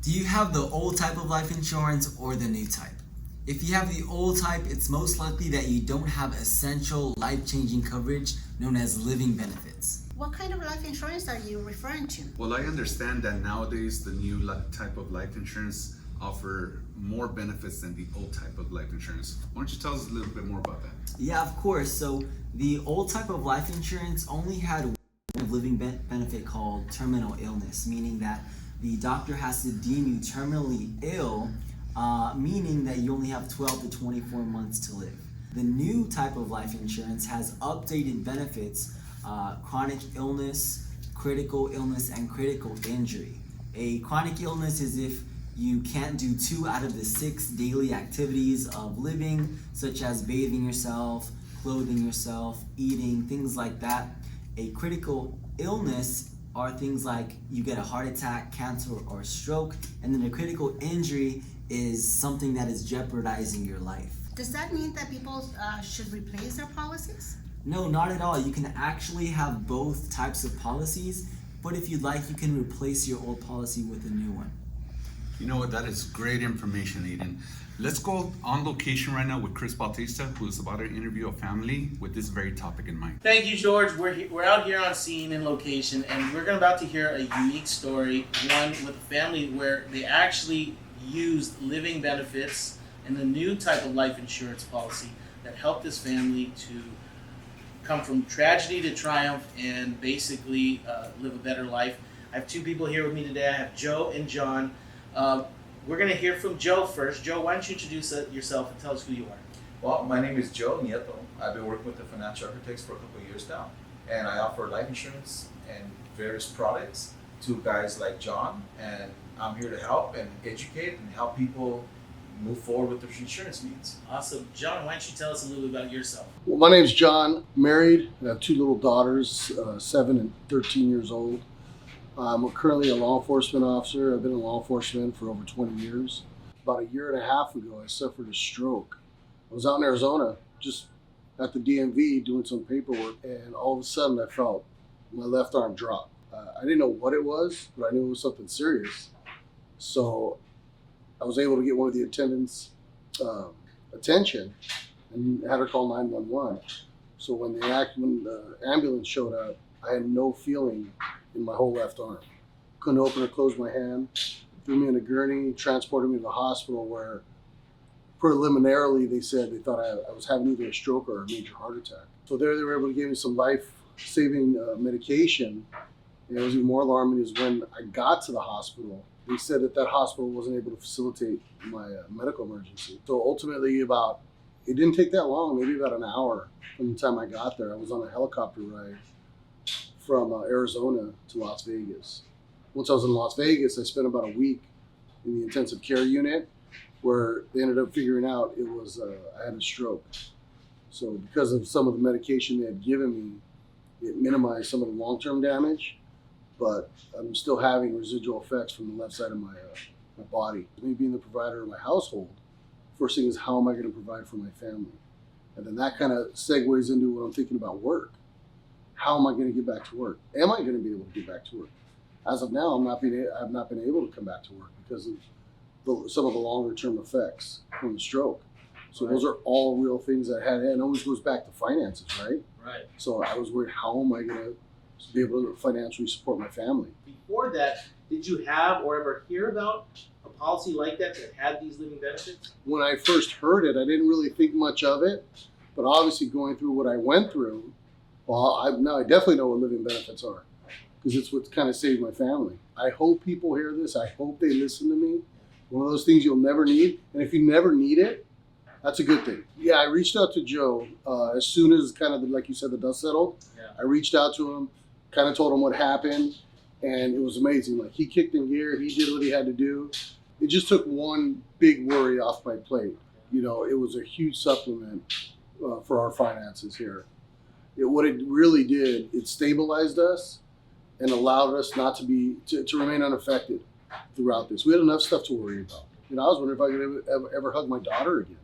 Do you have the old type of life insurance or the new type? If you have the old type, it's most likely that you don't have essential life-changing coverage known as living benefits. What kind of life insurance are you referring to? Well, I understand that nowadays the new type of life insurance offer more benefits than the old type of life insurance. Why don't you tell us a little bit more about that? Yeah, of course. So the old type of life insurance only had one living benefit called terminal illness, meaning that the doctor has to deem you terminally ill, meaning that you only have 12 to 24 months to live. The new type of life insurance has updated benefits, chronic illness, critical illness, and critical injury. A chronic illness is if you can't do 2 out of the 6 daily activities of living, such as bathing yourself, clothing yourself, eating, things like that. A critical illness are things like you get a heart attack, cancer, or a stroke, and then a critical injury is something that is jeopardizing your life. Does that mean that people should replace their policies? No, not at all. You can actually have both types of policies, but if you'd like, you can replace your old policy with a new one. You know what? That is great information, Aiden. Let's go on location right now with Chris Bautista, who is about to interview a family with this very topic in mind. Thank you, George. We're out here on scene in location, and we're about to hear a unique story, one with a family where they actually used living benefits and the new type of life insurance policy that helped this family to come from tragedy to triumph and basically live a better life. I have 2 people here with me today. I have Joe and John. We're going to hear from Joe first. Joe, why don't you introduce yourself and tell us who you are? Well, my name is Joe Nieto. I've been working with the financial architects for a couple of years now, and I offer life insurance and various products to guys like John, and I'm here to help and educate and help people move forward with their insurance needs. Awesome. John, why don't you tell us a little bit about yourself? Well, my name's John, married. I have 2 little daughters, 7 and 13 years old. I'm currently a law enforcement officer. I've been in law enforcement for over 20 years. About a year and a half ago, I suffered a stroke. I was out in Arizona, just at the DMV doing some paperwork, and all of a sudden I felt my left arm drop. I didn't know what it was, but I knew it was something serious. So I was able to get one of the attendants' attention and had her call 911. So when the ambulance showed up, I had no feeling in my whole left arm. Couldn't open or close my hand. Threw me in a gurney, transported me to the hospital where preliminarily they said they thought I was having either a stroke or a major heart attack. So there they were able to give me some life-saving medication. And it was even more alarming is when I got to the hospital, they said that hospital wasn't able to facilitate my medical emergency. So ultimately it didn't take that long, maybe about an hour from the time I got there. I was on a helicopter ride from Arizona to Las Vegas. Once I was in Las Vegas, I spent about a week in the intensive care unit where they ended up figuring out it was I had a stroke. So because of some of the medication they had given me, it minimized some of the long-term damage, but I'm still having residual effects from the left side of my body. Me being the provider of my household, first thing is how am I going to provide for my family? And then that kind of segues into what I'm thinking about work. How am I going to get back to work? Am I going to be able to get back to work? As of now, I've not been able to come back to work because of some of the longer term effects from the stroke. So those are all real things that I had. And it always goes back to finances, right? Right. So I was worried, how am I going to be able to financially support my family? Before that, did you have or ever hear about a policy like that had these living benefits? When I first heard it, I didn't really think much of it. But obviously going through what I went through, well, now I definitely know what living benefits are because it's what kind of saved my family. I hope people hear this. I hope they listen to me. One of those things you'll never need. And if you never need it, that's a good thing. Yeah, I reached out to Joe as soon as kind of, like you said, the dust settled. Yeah. I reached out to him, kind of told him what happened, and it was amazing. Like, he kicked in gear. He did what he had to do. It just took one big worry off my plate. You know, it was a huge supplement for our finances here. What it really did, it stabilized us and allowed us not to remain unaffected throughout this. We had enough stuff to worry about. You know, I was wondering if I could ever hug my daughter again.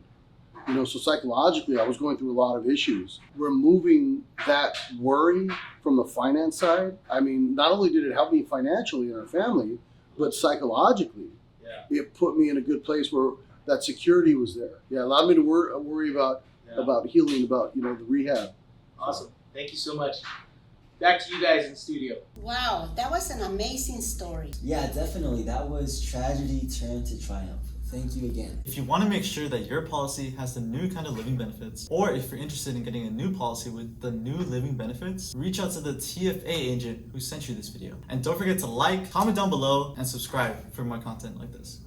You know, so psychologically, I was going through a lot of issues. Removing that worry from the finance side, I mean, not only did it help me financially and our family, but psychologically, it put me in a good place where that security was there. Yeah, allowed me to worry about healing, about the rehab. Awesome. Thank you so much. Back to you guys in studio. Wow, that was an amazing story. Yeah, definitely. That was tragedy turned to triumph. Thank you again. If you want to make sure that your policy has the new kind of living benefits, or if you're interested in getting a new policy with the new living benefits, reach out to the TFA agent who sent you this video. And don't forget to like, comment down below, and subscribe for more content like this.